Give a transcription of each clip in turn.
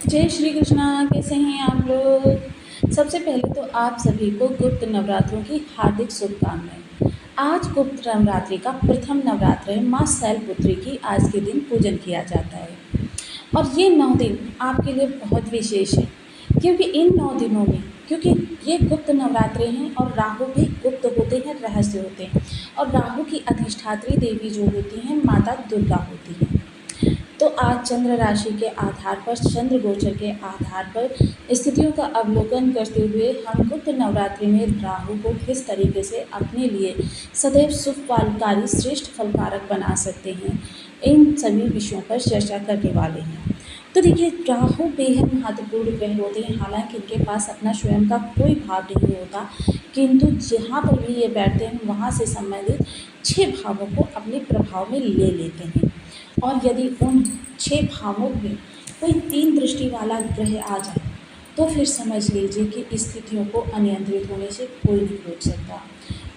जय श्री कृष्णा। कैसे हैं आप लोग। सबसे पहले तो आप सभी को गुप्त नवरात्रों की हार्दिक शुभकामनाएं। आज गुप्त नवरात्रि का प्रथम नवरात्र है। माँ शैलपुत्री की आज के दिन पूजन किया जाता है और ये 9 दिन आपके लिए बहुत विशेष है, क्योंकि इन 9 दिनों में क्योंकि ये गुप्त नवरात्रे हैं और राहु भी गुप्त होते हैं, रहस्य होते हैं। और राहु की अधिष्ठात्री देवी जो होती हैं माता दुर्गा होती हैं। तो आज चंद्र राशि के आधार पर, चंद्र गोचर के आधार पर स्थितियों का अवलोकन करते हुए हम गुप्त नवरात्रि में राहु को किस तरीके से अपने लिए सदैव शुभ फलकारी, श्रेष्ठ फलकारक बना सकते हैं, इन सभी विषयों पर चर्चा करने वाले हैं। तो देखिए, राहु बेहद महत्वपूर्ण ग्रह होते हैं। हालांकि इनके पास अपना स्वयं का कोई भाव नहीं होता, किंतु जहाँ पर भी ये बैठते हैं वहाँ से संबंधित 6 भावों को अपने प्रभाव में ले लेते हैं। और यदि उन 6 भावों में कोई 3 दृष्टि वाला ग्रह आ जाए तो फिर समझ लीजिए कि स्थितियों को अनियंत्रित होने से कोई नहीं रोक सकता।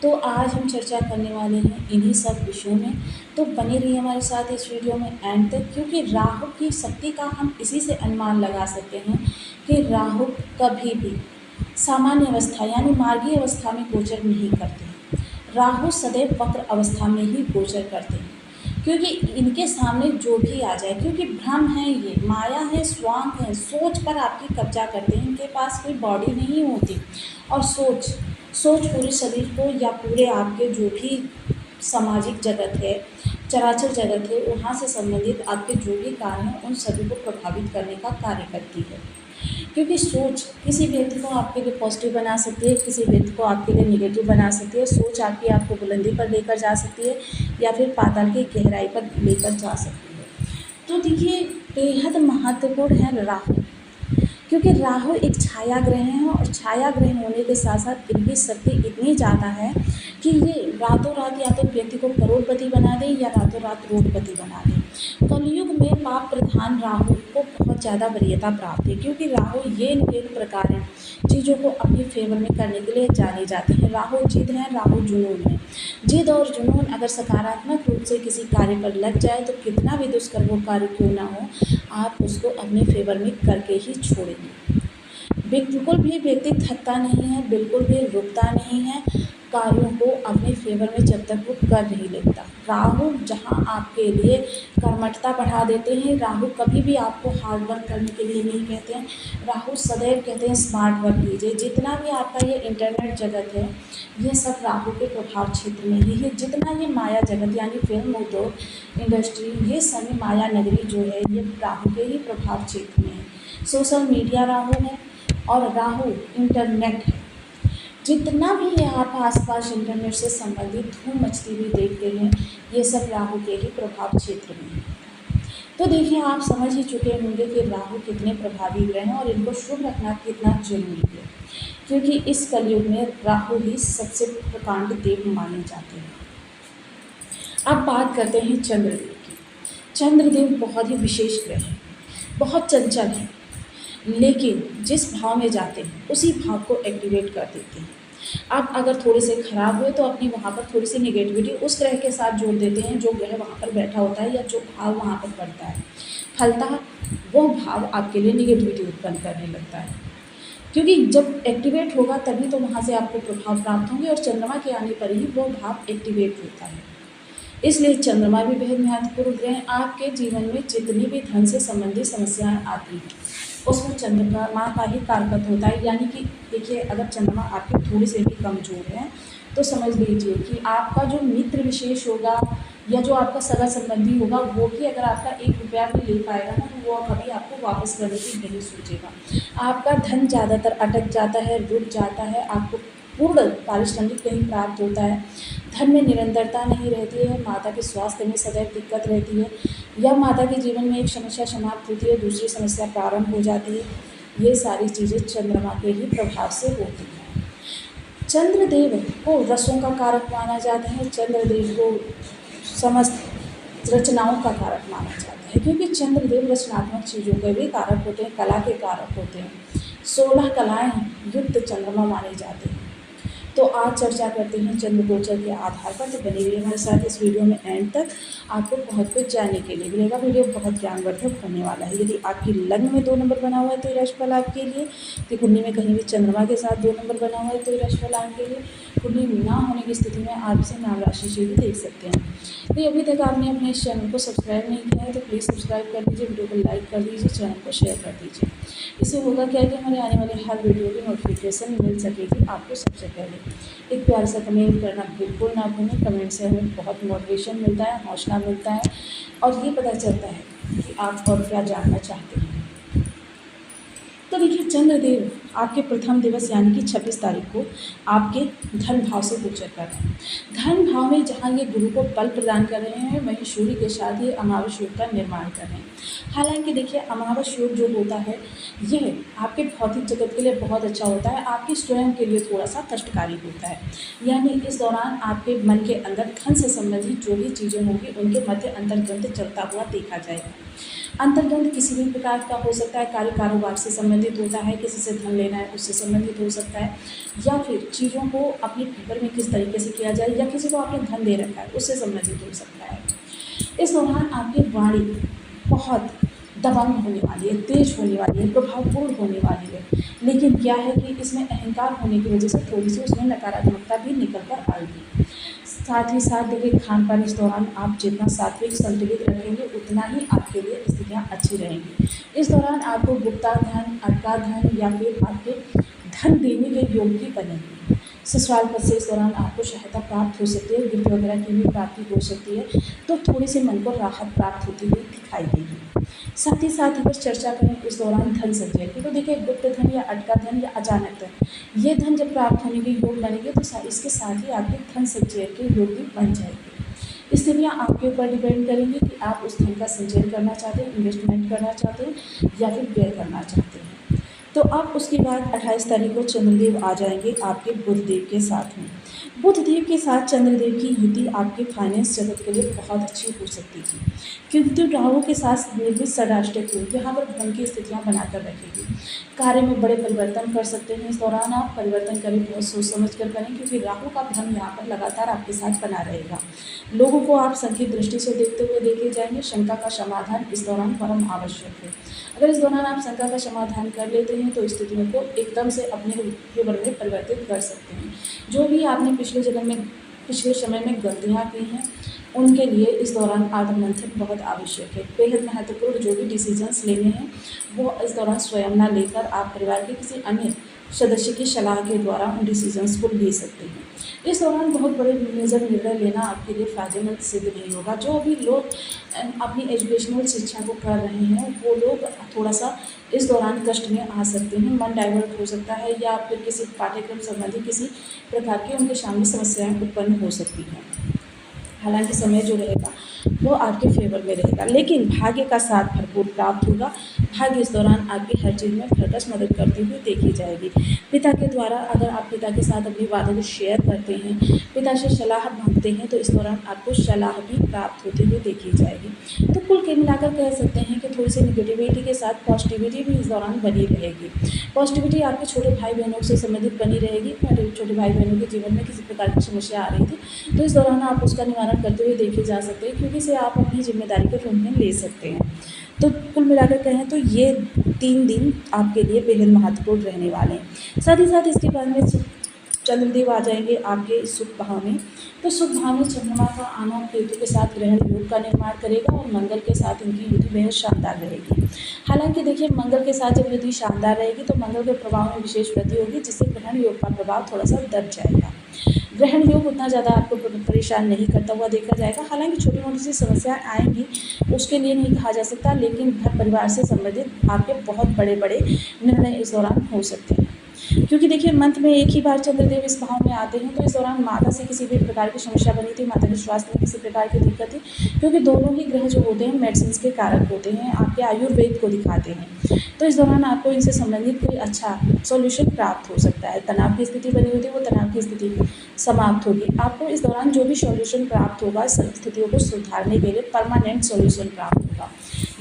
तो आज हम चर्चा करने वाले हैं इन्हीं सब विषयों में। तो बने रहिए हमारे साथ इस वीडियो में एंड तक, क्योंकि राहु की शक्ति का हम इसी से अनुमान लगा सकते हैं कि राहु कभी भी सामान्य अवस्था यानी मार्गीय अवस्था में गोचर नहीं करते हैं। राहु सदैव वक्र अवस्था में ही गोचर करते हैं, क्योंकि इनके सामने जो भी आ जाए, क्योंकि भ्रम है, ये माया है, स्वांग है, सोच पर आपकी कब्जा करते हैं। इनके पास कोई बॉडी नहीं होती और सोच पूरे शरीर को या पूरे आपके जो भी सामाजिक जगत है, चराचर जगत है, वहाँ से संबंधित आपके जो भी कार्य हैं उन सभी को प्रभावित करने का कार्य करती है। क्योंकि सोच किसी व्यक्ति को आपके लिए पॉजिटिव बना सकती है, किसी व्यक्ति को आपके लिए नेगेटिव बना सकती है। सोच आपको बुलंदी पर लेकर जा सकती है या फिर पाताल की गहराई पर लेकर जा सकती है। तो देखिए, बेहद महत्वपूर्ण है राहु, क्योंकि राहु एक छाया ग्रह है और छाया ग्रह होने के साथ साथ इनकी शक्ति इतनी ज़्यादा है कि ये रातों रात या तो व्यक्ति को करोड़पति बना दे या रातों रात करोड़पति बना दे। कलयुग में पाप प्रधान राहु को बहुत ज़्यादा वरीयता प्राप्त है, क्योंकि राहु ये एक प्रकार है चीज़ों को अपने फेवर में करने के लिए जाने जाते हैं। राहु जिद है, राहु जुनून है। जिद और जुनून अगर सकारात्मक रूप से किसी कार्य पर लग जाए तो कितना भी दुष्कर वो कार्य क्यों ना हो, आप उसको अपने फेवर में करके ही छोड़ेंगे। बिल्कुल भी व्यक्ति थकता नहीं है, बिल्कुल भी रुकता नहीं है कार्यों को अपने फेवर में जब तक वो कर नहीं लेता। राहु जहां आपके लिए कर्मठता बढ़ा देते हैं, राहु कभी भी आपको हार्ड वर्क करने के लिए नहीं कहते हैं। राहु सदैव कहते हैं स्मार्ट वर्क कीजिए। जितना भी आपका ये इंटरनेट जगत है, ये सब राहु के प्रभाव क्षेत्र में ही है। जितना ये माया जगत यानी फिल्म उद्योग, इंडस्ट्री, ये सभी माया नगरी जो है, ये राहु के ही प्रभाव क्षेत्र में है। सोशल मीडिया राहु है और राहु इंटरनेट है। जितना भी है आप आसपास इंटरनेट से संबंधित धूम मचती हुई देखते हैं, ये सब राहु के ही प्रभाव क्षेत्र में है। तो देखिए, आप समझ ही चुके होंगे कि राहु कितने प्रभावी ग्रह हैं और इनको शुभ रखना कितना जरूरी है, क्योंकि इस कलयुग में राहु ही सबसे प्रकांड देव माने जाते हैं। अब बात करते हैं चंद्रदेव की। चंद्रदेव बहुत ही विशेष ग्रह है, बहुत चंचल है, लेकिन जिस भाव में जाते हैं उसी भाव को एक्टिवेट कर देते हैं। आप अगर थोड़े से खराब हुए तो अपनी वहाँ पर थोड़ी सी निगेटिविटी उस ग्रह के साथ जोड़ देते हैं जो ग्रह वहाँ पर बैठा होता है या जो भाव वहाँ पर पड़ता है, फलतः वो भाव आपके लिए निगेटिविटी उत्पन्न करने लगता है। क्योंकि जब एक्टिवेट होगा तभी तो वहाँ से आपको प्रभाव प्राप्त होंगे और चंद्रमा के आने पर ही वो भाव एक्टिवेट होता है। इसलिए चंद्रमा भी बेहद महत्वपूर्ण ग्रह है। आपके जीवन में जितनी भी धन से संबंधित समस्याएं आती हैं उसमें चंद्रमा का ही कारकत होता है। यानी कि देखिए, अगर चंद्रमा आपके थोड़े से भी कमज़ोर है तो समझ लीजिए कि आपका जो मित्र विशेष होगा या जो आपका सगा संबंधी होगा, वो भी अगर आपका 1 रुपया भी ले पाएगा ना, तो वो कभी आपको वापस करने की नहीं सोचेगा। आपका धन ज़्यादातर अटक जाता है, रुक जाता है, आपको पूर्ण पारिश्रमिक नहीं प्राप्त होता है, धन में निरंतरता नहीं रहती है, माता के स्वास्थ्य में सदैव दिक्कत रहती है, या माता के जीवन में एक समस्या समाप्त होती है, दूसरी समस्या प्रारंभ हो जाती है। ये सारी चीज़ें चंद्रमा के ही प्रभाव से होती हैं। चंद्रदेव को रसों का कारक माना जाता है। चंद्रदेव को समस्त रचनाओं का कारक माना जाता है, क्योंकि चंद्रदेव रचनात्मक चीज़ों के भी कारक होते हैं, कला के कारक होते हैं। 16 कलाएँ युक्त चंद्रमा माने जाते हैं। तो आज चर्चा करते हैं चंद्र गोचर के आधार पर। तो बने रहिए हमारे साथ इस वीडियो में एंड तक, आपको बहुत कुछ जानने के लिए मिलेगा। वीडियो बहुत ज्ञानवर्धक होने वाला है। यदि आपकी लग्न में 2 नंबर बना हुआ है तो ये राशिफल आपके लिए, तो कुंडली में कहीं भी चंद्रमा के साथ 2 नंबर बना हुआ है तो ये राशिफल आपके लिए, कुंडली ना होने की स्थिति में आप इसे नाम राशि से भी देख सकते हैं। तो अभी तक आपने अपने इस चैनल को सब्सक्राइब नहीं किया है तो प्लीज़ सब्सक्राइब कर दीजिए, वीडियो को लाइक कर दीजिए, चैनल को शेयर कर दीजिए। इससे होगा क्या कि हमारे आने वाले हर वीडियो की नोटिफिकेशन मिल सकेगी आपको सबसे पहले। एक प्यार सा कमेंट करना बिल्कुल ना भूलें। कमेंट से हमें बहुत मोटिवेशन मिलता है, हौसला मिलता है और ये पता चलता है कि आप और क्या जानना चाहते हैं। तो देखिए, चंद्रदेव आपके प्रथम दिवस यानी कि 26 तारीख को आपके धन भाव से गोचर कर रहे हैं। धन भाव में जहाँ ये गुरु को बल प्रदान कर रहे हैं, वहीं सूर्य के साथ ही अमावस योग का निर्माण कर रहे हैं। हालांकि देखिए, अमावस योग जो होता है यह आपके भौतिक जगत के लिए बहुत अच्छा होता है, आपके स्वयं के लिए थोड़ा सा कष्टकारी होता है। यानी इस दौरान आपके मन के अंदर धन से संबंधित जो भी चीज़ें होंगी उनके मध्य अंतर्द्वंद चलता हुआ देखा जाएगा। अंतर्द्वंद किसी भी प्रकार का हो सकता है, कार्य कारोबार से संबंधित होता है, किसी से धन लेना है उससे संबंधित हो सकता है, या फिर चीज़ों को अपने फेवर में किस तरीके से किया जाए, या किसी को आपने धन दे रखा है उससे संबंधित हो सकता है। इस दौरान आपकी वाणी बहुत दबंग होने वाली है, तेज होने वाली है, प्रभावपूर्ण होने वाली है। लेकिन क्या है कि इसमें अहंकार होने की वजह से थोड़ी सी उसमें नकारात्मकता भी निकल कर आएगी। साथ ही साथ देखिए, खान पान इस दौरान आप जितना सात्विक संतुलित रखेंगे उतना ही आपके लिए स्थितियाँ अच्छी रहेंगी। इस दौरान आपको गुप्ता धन, अटका धन या फिर आपके धन देने के योग भी बनेंगे। ससुराल पद से इस दौरान आपको सहायता प्राप्त हो सकती है, गिफ्ट वगैरह की भी प्राप्ति हो सकती है, तो थोड़ी सी मन को राहत प्राप्त होती हुई दिखाई देगी। साथ ही साथ अगर चर्चा करें इस दौरान धन संचय की, तो देखिए, गुप्त धन या अटका धन या अचानक धन, ये धन जब प्राप्त होने के योग बनेंगे तो इसके साथ ही आपके धन संचय के योग भी बन जाएंगे। स्थितियाँ आपके ऊपर डिपेंड करेंगी कि आप उस धन का संचयन करना चाहते हैं, इन्वेस्टमेंट करना चाहते हैं या फिर व्यय करना चाहते हैं। तो अब उसके बाद 28 तारीख को चंद्रदेव आ जाएंगे आपके बुधदेव के साथ में। बुधदेव के साथ चंद्रदेव की युति आपके फाइनेंस जगत के लिए बहुत अच्छी हो सकती है, क्योंकि राहु के साथ निर्मित षडाष्टक योग यहाँ पर धन की स्थितियाँ बनाकर रखेगी। कार्य में बड़े परिवर्तन कर सकते हैं। इस दौरान आप परिवर्तन करें, बहुत सोच समझ कर करें, क्योंकि राहु का धन यहाँ पर लगातार आपके साथ बना रहेगा। लोगों को आप संकीर्ण दृष्टि से देखते हुए देखे जाएंगे। शंका का समाधान इस दौरान परम आवश्यक है। अगर इस दौरान आप शंका का समाधान कर लेते हैं तो स्थितियों को एकदम से अपने फेवर में परिवर्तित कर सकते हैं। जो भी आपने पिछले समय में गलतियाँ की हैं उनके लिए इस दौरान आत्ममंथन बहुत आवश्यक है। बेहद महत्वपूर्ण जो भी डिसीजंस लेने हैं वो इस दौरान स्वयं ना लेकर आप परिवार के किसी अन्य सदस्य की सलाह के द्वारा उन डिसीजंस को ले सकते हैं। इस दौरान बहुत बड़े मेजर निर्णय लेना आपके लिए फ़ायदेमंद सिद्ध नहीं होगा। जो भी लोग अपनी एजुकेशनल शिक्षा को कर रहे हैं वो लोग थोड़ा सा इस दौरान कष्ट में आ सकते हैं, मन डाइवर्ट हो सकता है, या फिर किसी पाठ्यक्रम संबंधी किसी प्रकार की उनके सामने समस्याएं उत्पन्न हो सकती हैं। हालांकि समय जो रहेगा वो आपके फेवर में रहेगा, लेकिन भाग्य का साथ भरपूर प्राप्त होगा। भाग्य इस दौरान आपकी हर चीज़ में भरकस मदद करती हुई देखी जाएगी। पिता के द्वारा अगर आप पिता के साथ अपनी बातों को शेयर करते हैं, पिता से सलाह मांगते हैं, तो इस दौरान आपको सलाह भी प्राप्त होती हुई देखी जाएगी। तो कुल मिलाकर कह सकते हैं कि थोड़ी सी निगेटिविटी के साथ पॉजिटिविटी भी इस दौरान बनी रहेगी। पॉजिटिविटी आपके छोटे भाई बहनों से संबंधित बनी रहेगी। छोटे भाई बहनों के जीवन में किसी प्रकार की समस्या आ रही थी तो इस दौरान आप उसका निवारण करते हुए देखे जा सकते हैं, क्योंकि इसे आप अपनी जिम्मेदारी के रूप में ले सकते हैं। तो कुल मिलाकर कहें तो ये 3 दिन आपके लिए बेहद महत्वपूर्ण रहने वाले हैं। साथ ही साथ इसके बाद में चंद्रदेव आ जाएंगे आपके शुभ भाव में। तो शुभ भाव में चंद्रमा का आना केतु के साथ ग्रहण योग का निर्माण करेगा और मंगल के साथ इनकी युति बेहद शानदार रहेगी। हालांकि देखिए, मंगल के साथ जब युति शानदार रहेगी तो मंगल के प्रभाव में विशेष वृद्धि होगी, जिससे ग्रहण योग का प्रभाव थोड़ा सा दब जाएगा। ग्रहण योग उतना ज़्यादा आपको परेशान नहीं करता हुआ देखा जाएगा। हालांकि छोटी मोटी सी समस्याएं आएंगी, उसके लिए नहीं कहा जा सकता, लेकिन घर परिवार से संबंधित आपके बहुत बड़े बड़े निर्णय इस दौरान हो सकते हैं। क्योंकि देखिए, मंथ में एक ही बार चंद्रदेव इस भाव में आते हैं, तो इस दौरान माता से किसी भी प्रकार की समस्या बनी थी, माता के स्वास्थ्य में किसी प्रकार की दिक्कत थी, क्योंकि दोनों ही ग्रह जो होते हैं मेडिसिन के कारक होते हैं, आपके आयुर्वेद को दिखाते हैं। तो इस दौरान आपको इनसे संबंधित कोई अच्छा सॉल्यूशन प्राप्त हो सकता है। तनाव की स्थिति बनी हुई थी, वो तनाव की स्थिति समाप्त होगी। आपको इस दौरान जो भी सॉल्यूशन प्राप्त होगा, स्थितियों को सुधारने के लिए परमानेंट सॉल्यूशन प्राप्त होगा।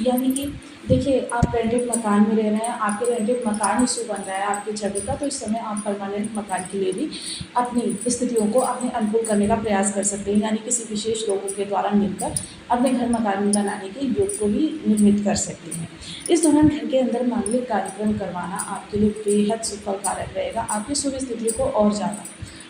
यानी कि देखिए, आप रेंटेड मकान में रह रहे हैं, आपके रेंटेड मकान इश्यू बन रहा है आपकी जगह का, तो इस समय आप परमानेंट मकान के लिए भी अपनी स्थितियों को अपने अनुकूल करने का प्रयास कर सकते हैं, यानी किसी विशेष लोगों के द्वारा मिलकर अपने घर मकान बनाने के योग को भी निर्मित कर सकते हैं। इस दौरान घर के अंदर मांगलिक कार्यक्रम करवाना आपके लिए बेहद सुफलकारक रहेगा, आपकी शुभ स्थिति को और ज़्यादा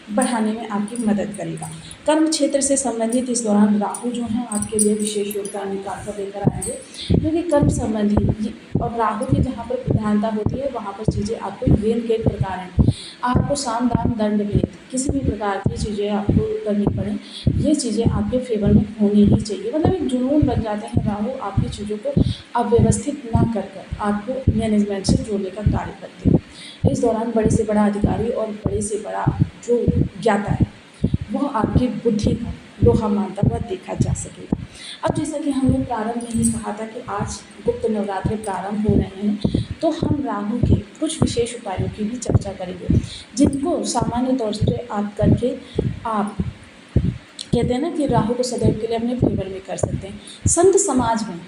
बढ़ाने में आपकी मदद करेगा। कर्म क्षेत्र से संबंधित इस दौरान राहु जो हैं आपके लिए विशेष योगदान निकाल कर लेकर आएंगे, क्योंकि कर्म संबंधी और राहु की जहाँ पर प्रधानता होती है वहाँ पर चीज़ें आपको गेन के प्रकार हैं। आपको साम दाम दंड भेद किसी भी प्रकार की चीज़ें आपको करनी पड़े, ये चीज़ें आपके फेवर में होनी ही चाहिए। मतलब एक जुनून बन जाते हैं राहु, आपकी चीज़ों को अव्यवस्थित ना कर आपको मैनेजमेंट से जोड़ने का कार्य करते हैं। इस दौरान बड़े से बड़ा अधिकारी और बड़े से बड़ा जो ज्ञाता है वह आपकी बुद्धि का लोहा मानता हुआ देखा जा सकेगा। अब जैसा कि हमने प्रारंभ में ही कहा था कि आज गुप्त नवरात्रि प्रारंभ हो रहे हैं, तो हम राहु के कुछ विशेष उपायों की भी चर्चा करेंगे, जिनको सामान्य तौर से आप करके आप कहते हैं ना कि राहु को सदैव के लिए अपने फेवर में कर सकते हैं। संत समाज में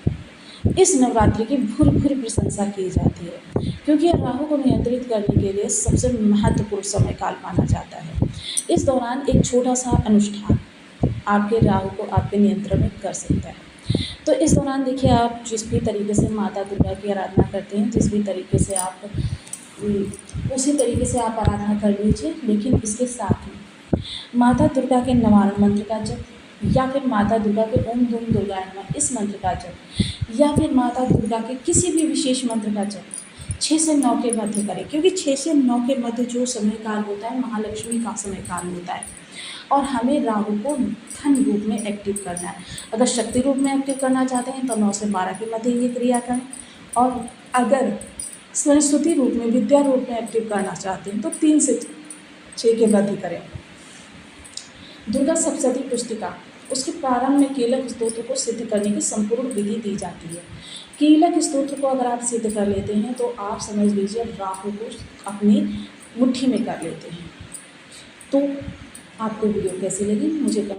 इस नवरात्रि की भूरि भूरि प्रशंसा की जाती है, क्योंकि राहु को नियंत्रित करने के लिए सबसे महत्वपूर्ण समय काल माना जाता है। इस दौरान एक छोटा सा अनुष्ठान आपके राहु को आपके नियंत्रण में कर सकता है। तो इस दौरान देखिए, आप जिस भी तरीके से माता दुर्गा की आराधना करते हैं, जिस भी तरीके से आप उसी तरीके से आप आराधना कर लीजिए, लेकिन इसके साथ ही माता दुर्गा के नवारण मंत्र का जप, या फिर माता दुर्गा के ओम धूम दुर्गाय नमः इस मंत्र का जप, या फिर माता दुर्गा के किसी भी विशेष मंत्र का जप 6 से 9 के मध्य करें, क्योंकि 6 से 9 के मध्य जो समय काल होता है महालक्ष्मी का समय काल होता है, और हमें राहु को धन रूप में एक्टिव करना है। अगर शक्ति रूप में एक्टिव करना चाहते हैं तो 9 से 12 के मध्य ये क्रिया करें, और अगर सरस्वती रूप में विद्या रूप में एक्टिव करना चाहते हैं तो 3 से 6 के मध्य करें। दुर्गा सप्तशती पुस्तिका उसके प्रारंभ में कीलक स्तोत्र को सिद्ध करने की संपूर्ण विधि दी जाती है। कीलक स्तोत्र को अगर आप सिद्ध कर लेते हैं तो आप समझ लीजिए राहु को अपनी मुट्ठी में कर लेते हैं। तो आपको वीडियो कैसी लगी मुझे